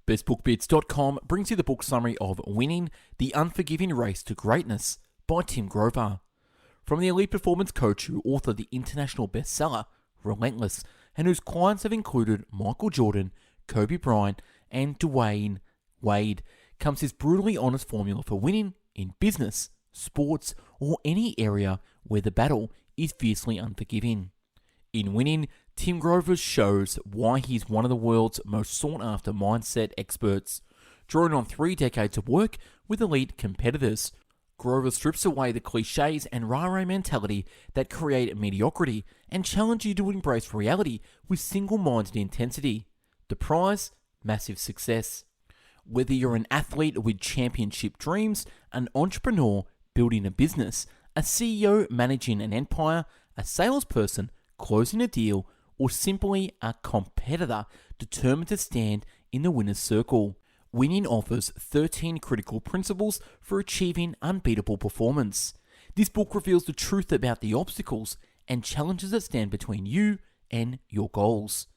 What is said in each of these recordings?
bestbookbits.com brings you the book summary of Winning, the Unforgiving Race to Greatness by Tim Grover. From the elite performance coach who authored the international bestseller, Relentless, and whose clients have included Michael Jordan, Kobe Bryant, and Dwayne Wade, comes his brutally honest formula for winning in business, sports, or any area where the battle is fiercely unforgiving. In Winning, Tim Grover shows why he's one of the world's most sought-after mindset experts. Drawing on 3 decades of work with elite competitors, Grover strips away the cliches and rah-rah mentality that create mediocrity and challenge you to embrace reality with single-minded intensity. The prize? Massive success. Whether you're an athlete with championship dreams, an entrepreneur building a business, a CEO managing an empire, a salesperson closing a deal, or simply a competitor determined to stand in the winner's circle, Winning offers 13 critical principles for achieving unbeatable performance. This book reveals the truth about the obstacles and challenges that stand between you and your goals.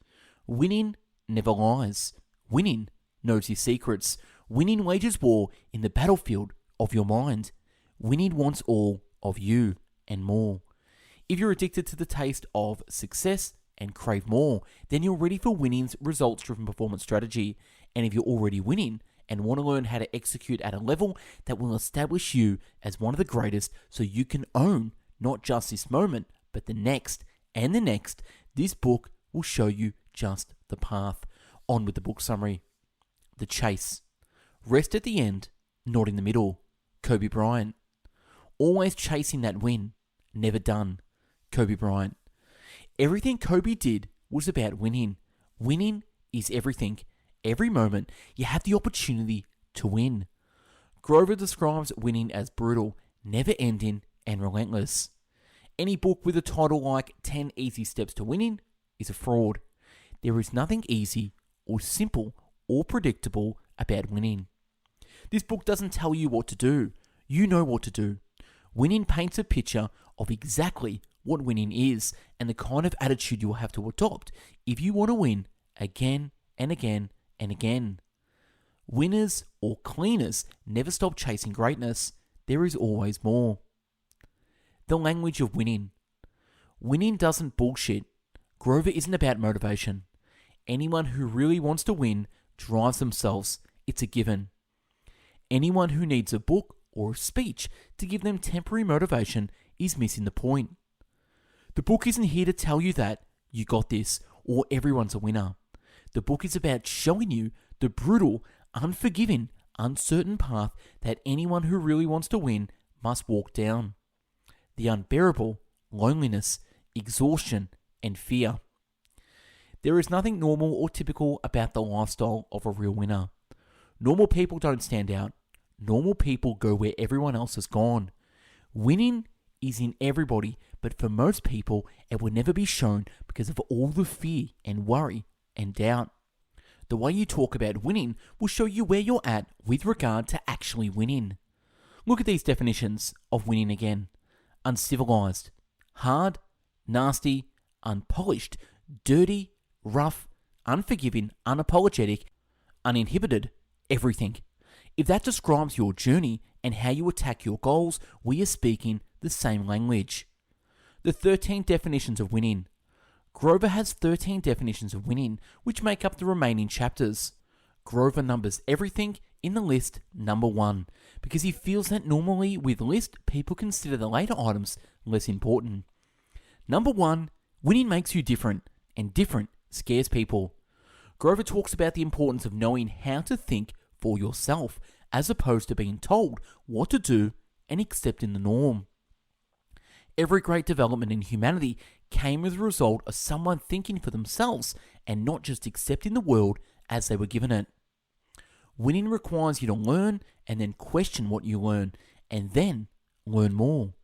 Winning never lies. Winning knows your secrets. Winning wages war in the battlefield of your mind. Winning wants all of you and more. If you're addicted to the taste of success and crave more, then you're ready for Winning's results-driven performance strategy. And if you're already winning and want to learn how to execute at a level that will establish you as one of the greatest so you can own not just this moment, but the next and the next, this book will show you just the path. On with the book summary. The chase. Rest at the end, not in the middle. Kobe Bryant. Always chasing that win. Never done. Kobe Bryant. Everything Kobe did was about winning. Winning is everything. Every moment, you have the opportunity to win. Grover describes winning as brutal, never-ending, and relentless. Any book with a title like 10 Easy Steps to Winning is a fraud. There is nothing easy or simple or predictable about winning. This book doesn't tell you what to do. You know what to do. Winning paints a picture of exactly what winning is and the kind of attitude you will have to adopt if you want to win again and again and again. Winners or cleaners never stop chasing greatness. There is always more. The language of winning. Winning doesn't bullshit. Grover isn't about motivation. Anyone who really wants to win drives themselves. It's a given. Anyone who needs a book or a speech to give them temporary motivation is missing the point. The book isn't here to tell you that you got this or everyone's a winner. The book is about showing you the brutal, unforgiving, uncertain path that anyone who really wants to win must walk down. The unbearable loneliness, exhaustion, and fear. There is nothing normal or typical about the lifestyle of a real winner. Normal people don't stand out. Normal people go where everyone else has gone. Winning is in everybody, but for most people, it will never be shown because of all the fear and worry and doubt. The way you talk about winning will show you where you're at with regard to actually winning. Look at these definitions of winning again. Uncivilized, hard, nasty, unpolished, dirty, rough, unforgiving, unapologetic, uninhibited, everything. If that describes your journey and how you attack your goals, we are speaking the same language. The 13 definitions of winning. Grover has 13 definitions of winning, which make up the remaining chapters. Grover numbers everything in the list number 1, because he feels that normally with list, people consider the later items less important. Number 1, winning makes you different, and different scares people. Grover talks about the importance of knowing how to think for yourself, as opposed to being told what to do and accepting the norm. Every great development in humanity came as a result of someone thinking for themselves and not just accepting the world as they were given it. Winning requires you to learn and then question what you learn and then learn more.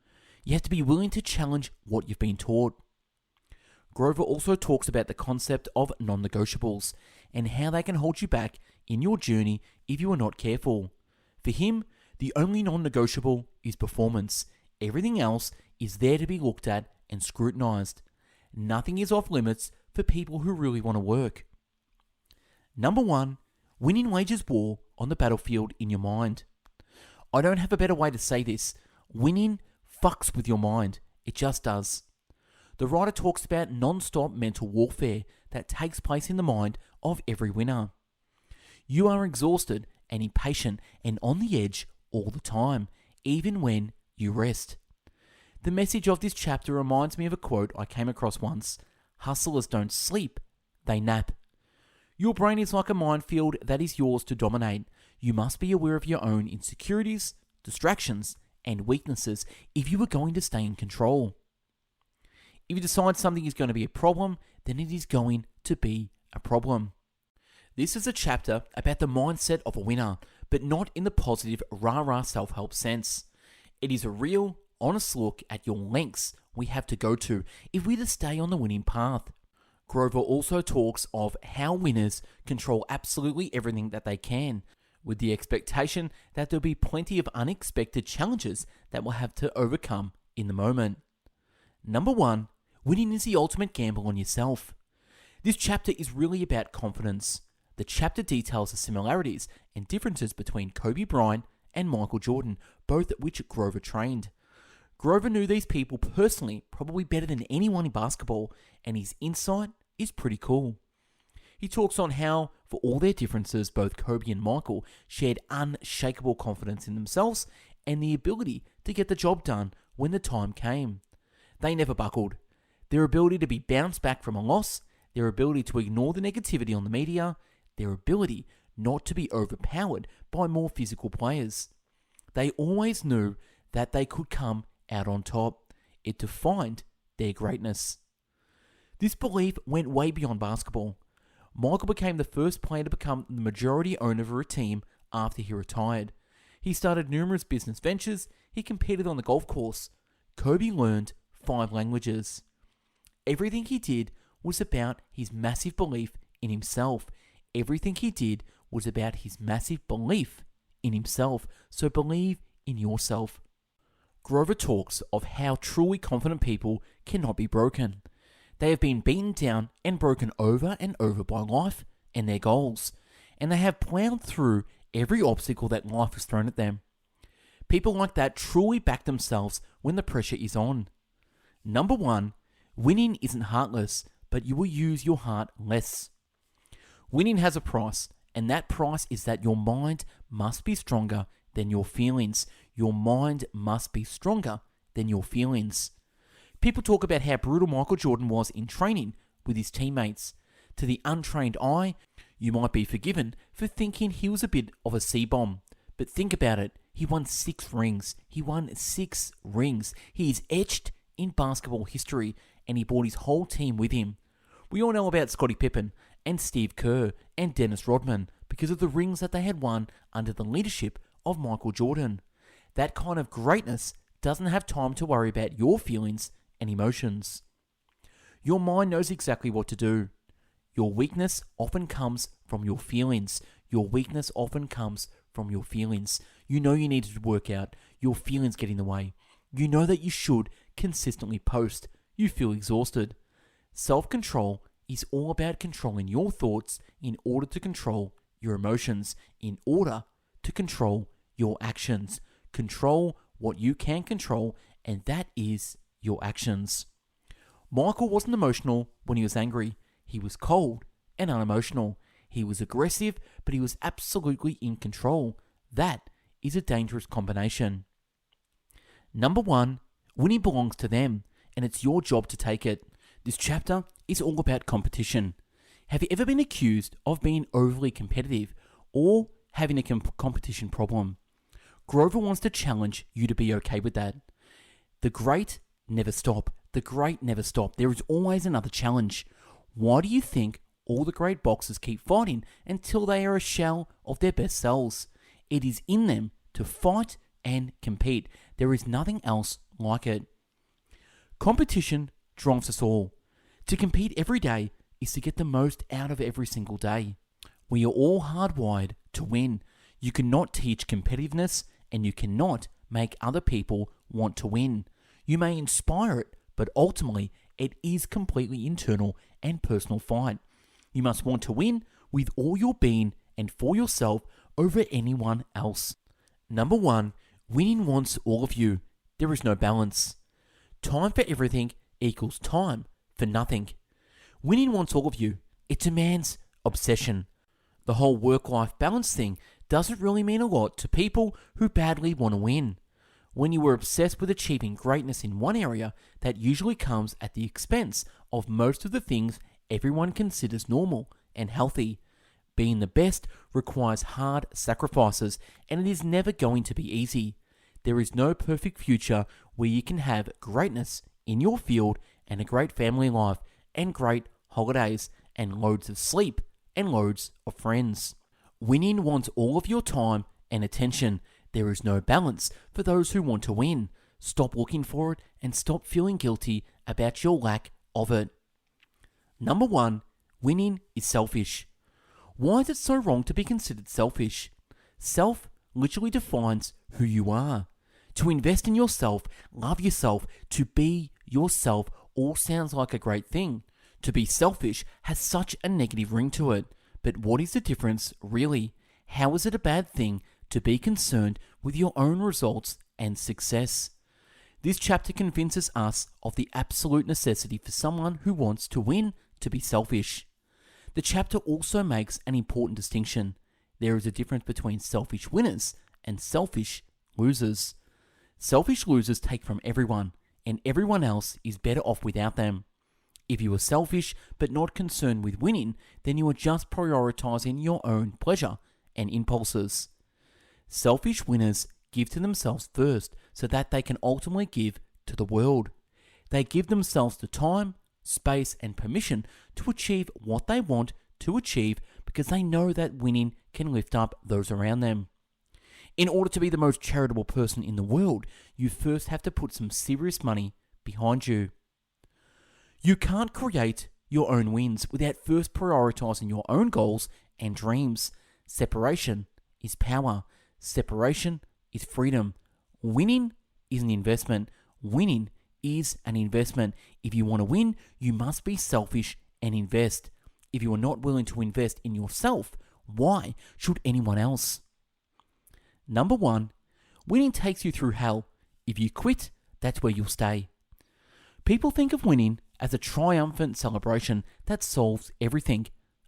You have to be willing to challenge what you've been taught. Grover also talks about the concept of non-negotiables and how they can hold you back in your journey if you are not careful. For him, the only non-negotiable is performance. Everything else is there to be looked at and scrutinized. Nothing is off limits for people who really want to work. Number 1, Winning wages war on the battlefield in your mind. I don't have a better way to say this. Winning fucks with your mind. It just does. The writer talks about non-stop mental warfare that takes place in the mind of every winner. You are exhausted and impatient and on the edge all the time, even when you rest. The message of this chapter reminds me of a quote I came across once. Hustlers don't sleep, they nap. Your brain is like a minefield that is yours to dominate. You must be aware of your own insecurities, distractions, and weaknesses if you are going to stay in control. If you decide something is going to be a problem, then it is going to be a problem. This is a chapter about the mindset of a winner, but not in the positive rah-rah self-help sense. It is a real, honest look at your lengths we have to go to if we're to stay on the winning path. Grover also talks of how winners control absolutely everything that they can, with the expectation that there'll be plenty of unexpected challenges that we'll have to overcome in the moment. Number 1, winning is the ultimate gamble on yourself. This chapter is really about confidence. The chapter details the similarities and differences between Kobe Bryant and Michael Jordan, both at which Grover trained. Grover knew these people personally, probably better than anyone in basketball, and his insight is pretty cool. He talks on how, for all their differences, both Kobe and Michael shared unshakable confidence in themselves and the ability to get the job done when the time came. They never buckled. Their ability to be bounced back from a loss, their ability to ignore the negativity on the media, their ability not to be overpowered by more physical players. They always knew that they could come out on top. It defined their greatness. This belief went way beyond basketball. Michael became the first player to become the majority owner of a team after he retired. He started numerous business ventures. He competed on the golf course. Kobe learned 5 languages. Everything he did was about his massive belief in himself. Everything he did was about his massive belief in himself. So believe in yourself. Grover talks of how truly confident people cannot be broken. They have been beaten down and broken over and over by life and their goals, and they have plowed through every obstacle that life has thrown at them. People like that truly back themselves when the pressure is on. Number 1, winning isn't heartless, but you will use your heart less. Winning has a price, and that price is that your mind must be stronger than your feelings. Your mind must be stronger than your feelings. People talk about how brutal Michael Jordan was in training with his teammates. To the untrained eye, you might be forgiven for thinking he was a bit of a C-bomb. But think about it. He won 6 rings. He won 6 rings. He is etched in basketball history, and he brought his whole team with him. We all know about Scottie Pippen and Steve Kerr and Dennis Rodman because of the rings that they had won under the leadership of Michael Jordan. That kind of greatness doesn't have time to worry about your feelings and emotions. Your mind knows exactly what to do. Your weakness often comes from your feelings. Your weakness often comes from your feelings. You know you need to work out. Your feelings get in the way. You know that you should consistently post. You feel exhausted. Self-control is all about controlling your thoughts in order to control your emotions, in order to control your actions. Control what you can control, and that is your actions. Michael wasn't emotional when he was angry. He was cold and unemotional. He was aggressive, but he was absolutely in control. That is a dangerous combination. Number 1, winning belongs to them, and it's your job to take it. This chapter is all about competition. Have you ever been accused of being overly competitive or having a competition problem? Grover wants to challenge you to be okay with that. The great never stop. The great never stop. There is always another challenge. Why do you think all the great boxers keep fighting until they are a shell of their best selves? It is in them to fight and compete. There is nothing else like it. Competition drives us all. To compete every day is to get the most out of every single day. We are all hardwired to win. You cannot teach competitiveness, and you cannot make other people want to win. You may inspire it, but ultimately it is completely internal and personal fight. You must want to win with all your being and for yourself over anyone else. Number 1, winning wants all of you. There is no balance. Time for everything equals time for nothing. Winning wants all of you. It demands obsession. The whole work-life balance thing doesn't really mean a lot to people who badly want to win. When you are obsessed with achieving greatness in one area, that usually comes at the expense of most of the things everyone considers normal and healthy. Being the best requires hard sacrifices, and it is never going to be easy. There is no perfect future where you can have greatness in your field and a great family life and great holidays and loads of sleep and loads of friends. Winning wants all of your time and attention. There is no balance for those who want to win. Stop looking for it and stop feeling guilty about your lack of it. Number 1, winning is selfish. Why is it so wrong to be considered selfish? Self literally defines who you are. To invest in yourself, love yourself, to be yourself all sounds like a great thing. To be selfish has such a negative ring to it. But what is the difference, really? How is it a bad thing to be concerned with your own results and success? This chapter convinces us of the absolute necessity for someone who wants to win to be selfish. The chapter also makes an important distinction. There is a difference between selfish winners and selfish losers. Selfish losers take from everyone, and everyone else is better off without them. If you are selfish but not concerned with winning, then you are just prioritizing your own pleasure and impulses. Selfish winners give to themselves first so that they can ultimately give to the world. They give themselves the time, space, and permission to achieve what they want to achieve because they know that winning can lift up those around them. In order to be the most charitable person in the world, you first have to put some serious money behind you. You can't create your own wins without first prioritizing your own goals and dreams. Separation is power. Separation is freedom. Winning is an investment. Winning is an investment. If you want to win, you must be selfish and invest. If you are not willing to invest in yourself, why should anyone else? Number 1, winning takes you through hell. If you quit, that's where you'll stay. People think of winning as a triumphant celebration that solves everything.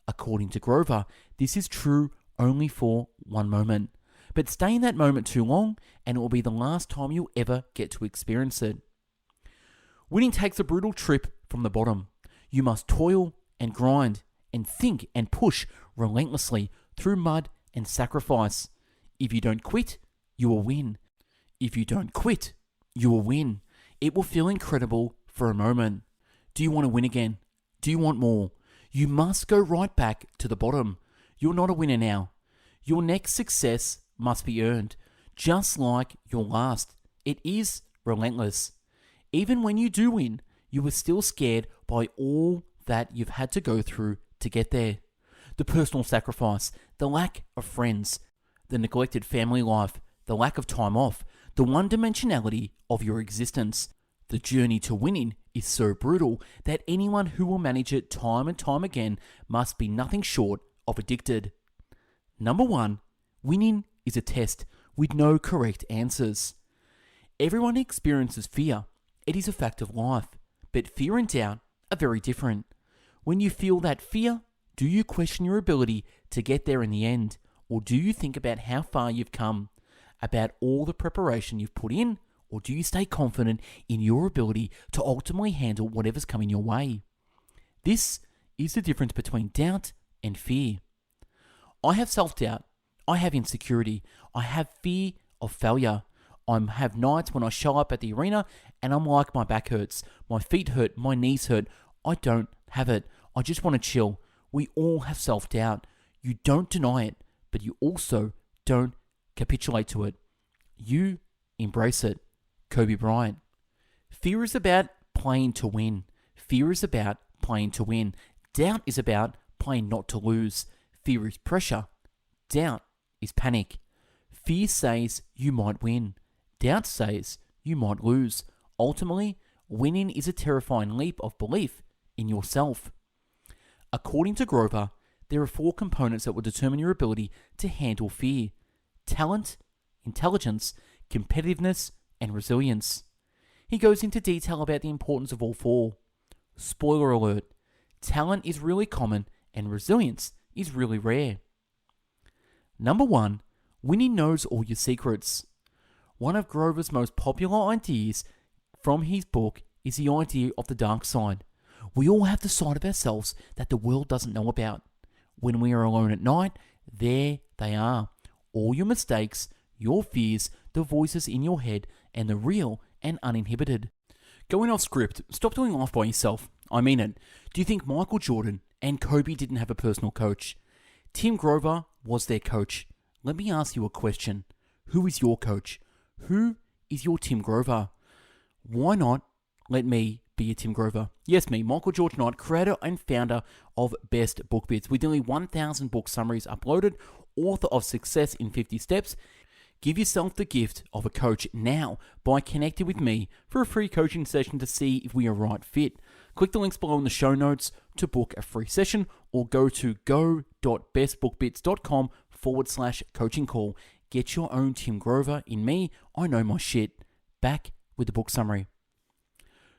According to Grover, this is true only for one moment. But stay in that moment too long, and it will be the last time you'll ever get to experience it. Winning takes a brutal trip from the bottom. You must toil and grind and think and push relentlessly through mud and sacrifice. If you don't quit, you will win. If you don't quit, you will win. It will feel incredible for a moment. Do you want to win again? Do you want more? You must go right back to the bottom. You're not a winner now. Your next success must be earned, just like your last. It is relentless. Even when you do win, you are still scared by all that you've had to go through to get there. The personal sacrifice, the lack of friends, the neglected family life, the lack of time off, the one-dimensionality of your existence. The journey to winning is so brutal that anyone who will manage it time and time again must be nothing short of addicted. Number 1, winning is a test with no correct answers. Everyone experiences fear. It is a fact of life. But fear and doubt are very different. When you feel that fear, do you question your ability to get there in the end? Or do you think about how far you've come, about all the preparation you've put in? Or do you stay confident in your ability to ultimately handle whatever's coming your way? This is the difference between doubt and fear. I have self-doubt. I have insecurity. I have fear of failure. I have nights when I show up at the arena and I'm like, my back hurts, my feet hurt, my knees hurt. I don't have it. I just want to chill. We all have self-doubt. You don't deny it, but you also don't capitulate to it. You embrace it. Kobe Bryant. Fear is about playing to win. Fear is about playing to win. Doubt is about playing not to lose. Fear is pressure. Doubt is panic. Fear says you might win. Doubt says you might lose. Ultimately, winning is a terrifying leap of belief in yourself. According to Grover, there are 4 components that will determine your ability to handle fear: talent, intelligence, competitiveness, and resilience. He goes into detail about the importance of all 4. Spoiler alert, talent is really common and resilience is really rare. Number 1, winning knows all your secrets. One of Grover's most popular ideas from his book is the idea of the dark side. We all have the side of ourselves that the world doesn't know about. When we are alone at night, there they are. All your mistakes, your fears, the voices in your head, and the real and uninhibited. Going off script, stop doing life by yourself. I mean it. Do you think Michael Jordan and Kobe didn't have a personal coach? Tim Grover was their coach. Let me ask you a question. Who is your coach? Who is your Tim Grover? Why not let me be a Tim Grover? Yes, me, Michael George Knight, creator and founder of Best Book Bits, with nearly 1,000 book summaries uploaded, author of Success in 50 Steps. Give yourself the gift of a coach now by connecting with me for a free coaching session to see if we are right fit. Click the links below in the show notes to book a free session, or go to go.bestbookbits.com/coaching call. Get your own Tim Grover in me. I know my shit. Back with the book summary.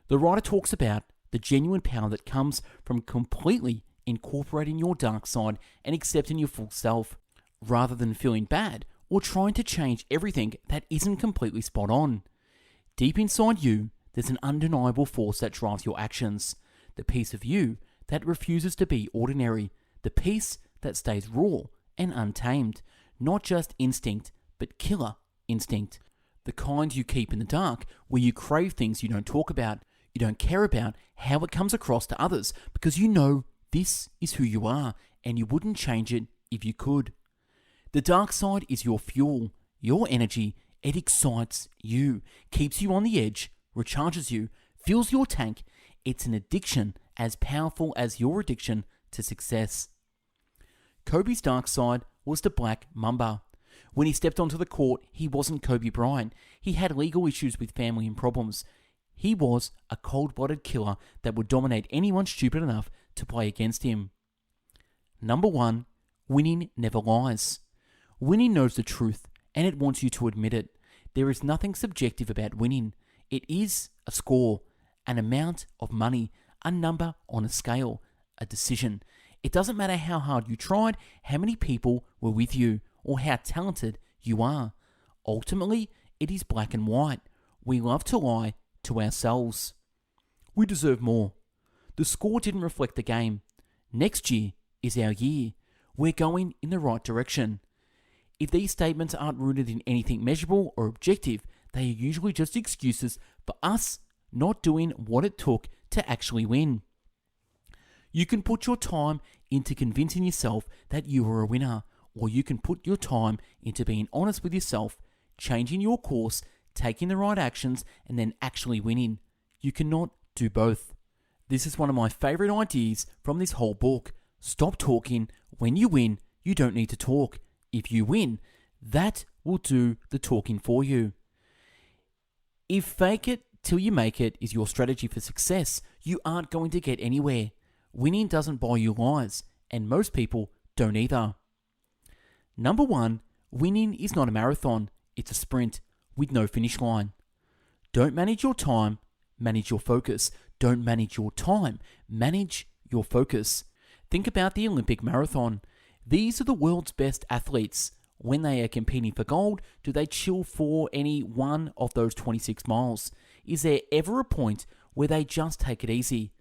The writer talks about the genuine power that comes from completely incorporating your dark side and accepting your full self, rather than feeling bad or trying to change everything that isn't completely spot on. Deep inside you, there's an undeniable force that drives your actions, the piece of you that refuses to be ordinary, the piece that stays raw and untamed, not just instinct, but killer instinct. The kind you keep in the dark, where you crave things you don't talk about. You don't care about how it comes across to others, because you know this is who you are, and you wouldn't change it if you could. The dark side is your fuel, your energy. It excites you, keeps you on the edge, recharges you, fills your tank. It's an addiction as powerful as your addiction to success. Kobe's dark side was the black mamba. When he stepped onto the court, he wasn't Kobe Bryant. He had legal issues with family and problems. He was a cold-blooded killer that would dominate anyone stupid enough to play against him. Number 1, winning never lies. Winning knows the truth, and it wants you to admit it. There is nothing subjective about winning. It is a score, an amount of money, a number on a scale, a decision. It doesn't matter how hard you tried, how many people were with you, or how talented you are. Ultimately, it is black and white. We love to lie to ourselves. We deserve more. The score didn't reflect the game. Next year is our year. We're going in the right direction. If these statements aren't rooted in anything measurable or objective, they are usually just excuses for us not doing what it took to actually win. You can put your time into convincing yourself that you are a winner, or you can put your time into being honest with yourself, changing your course, taking the right actions, and then actually winning. You cannot do both. This is one of my favorite ideas from this whole book. Stop talking. When you win, you don't need to talk. If you win, that will do the talking for you. If fake it till you make it is your strategy for success, you aren't going to get anywhere. Winning doesn't buy you lies, and most people don't either. Number 1, winning is not a marathon, it's a sprint with no finish line. Don't manage your time, manage your focus. Don't manage your time, manage your focus. Think about the Olympic marathon. These are the world's best athletes. When they are competing for gold, do they chill for any one of those 26 miles? Is there ever a point where they just take it easy?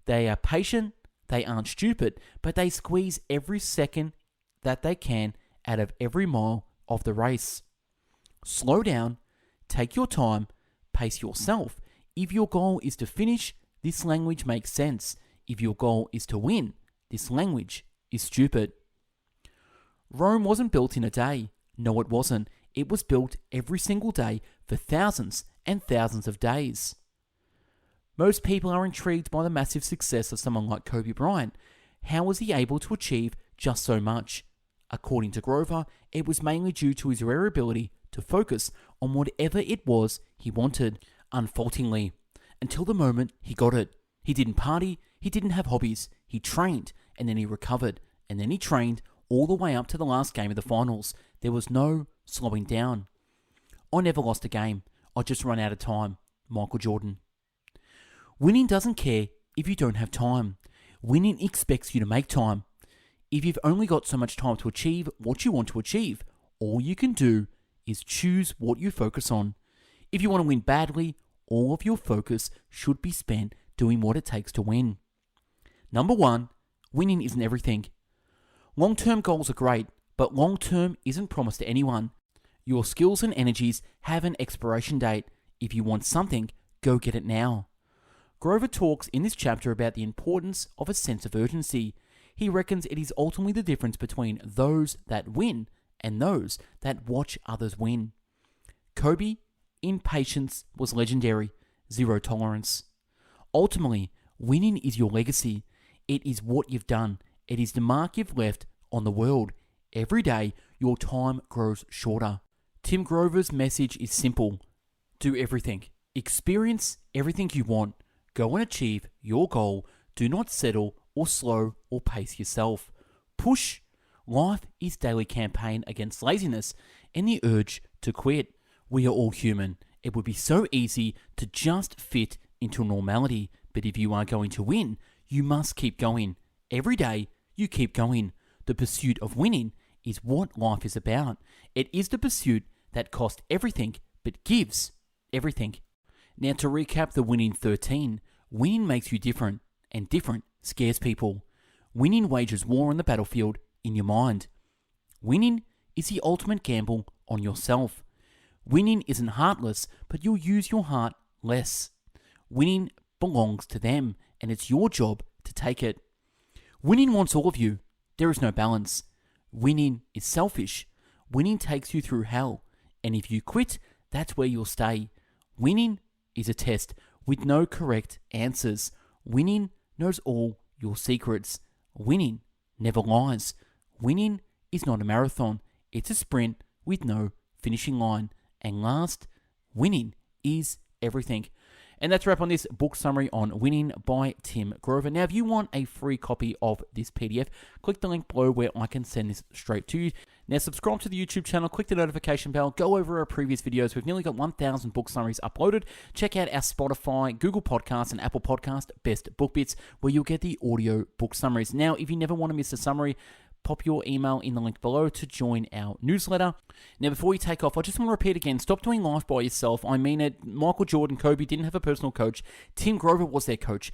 They are patient, they aren't stupid, but they squeeze every second that they can out of every mile of the race. Slow down, take your time, pace yourself. If your goal is to finish, this language makes sense. If your goal is to win, this language is stupid. Rome wasn't built in a day. No, it wasn't. It was built every single day for thousands and thousands of days. Most people are intrigued by the massive success of someone like Kobe Bryant. How was he able to achieve just so much? According to Grover, it was mainly due to his rare ability to focus on whatever it was he wanted, unfalteringly, until the moment he got it. He didn't party, he didn't have hobbies, he trained, and then he recovered, and then he trained all the way up to the last game of the finals. There was no slowing down. I never lost a game. I just run out of time. Michael Jordan. Winning doesn't care if you don't have time. Winning expects you to make time. If you've only got so much time to achieve what you want to achieve, all you can do is choose what you focus on. If you want to win badly, all of your focus should be spent doing what it takes to win. Number 1, winning isn't everything. Long-term goals are great, but long-term isn't promised to anyone. Your skills and energies have an expiration date. If you want something, go get it now. Grover talks in this chapter about the importance of a sense of urgency. He reckons it is ultimately the difference between those that win and those that watch others win. Kobe, in patience, was legendary. Zero tolerance. Ultimately, winning is your legacy. It is what you've done. It is the mark you've left on the world. Every day, your time grows shorter. Tim Grover's message is simple. Do everything. Experience everything you want. Go and achieve your goal. Do not settle or slow or pace yourself. Push. Life is daily campaign against laziness and the urge to quit. We are all human. It would be so easy to just fit into normality. But if you are going to win, you must keep going. Every day, you keep going. The pursuit of winning is what life is about. It is the pursuit that costs everything but gives everything. Now to recap the winning 13, winning makes you different, and different scares people. Winning wages war on the battlefield in your mind. Winning is the ultimate gamble on yourself. Winning isn't heartless, but you'll use your heart less. Winning belongs to them, and it's your job to take it. Winning wants all of you. There is no balance. Winning is selfish. Winning takes you through hell, and if you quit, that's where you'll stay. Winning is a test with no correct answers. Winning knows all your secrets. Winning never lies. Winning is not a marathon. It's a sprint with no finishing line. And last, winning is everything. And that's a wrap on this book summary on Winning by Tim Grover. Now, if you want a free copy of this PDF, click the link below where I can send this straight to you. Now, subscribe to the YouTube channel, click the notification bell, go over our previous videos. We've nearly got 1,000 book summaries uploaded. Check out our Spotify, Google Podcasts, and Apple Podcast Best Book Bits, where you'll get the audio book summaries. Now, if you never want to miss a summary, pop your email in the link below to join our newsletter. Now, before we take off, I just want to repeat again, stop doing life by yourself. I mean it. Michael Jordan, Kobe didn't have a personal coach. Tim Grover was their coach.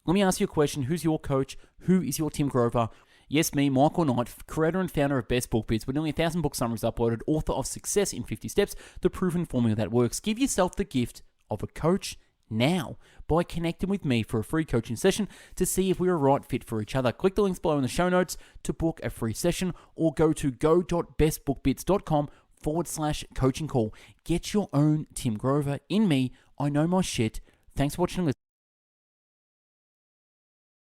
Let me ask you a question. Who's your coach? Who is your Tim Grover? Yes, me, Michael Knight, creator and founder of Best Book Bits, with nearly 1,000 book summaries uploaded, author of Success in 50 Steps, the proven formula that works. Give yourself the gift of a coach now by connecting with me for a free coaching session to see if we're a right fit for each other. Click the links below in the show notes to book a free session, or go to go.bestbookbits.com/coaching call. Get your own Tim Grover in me. I know my shit. Thanks for watching and listening.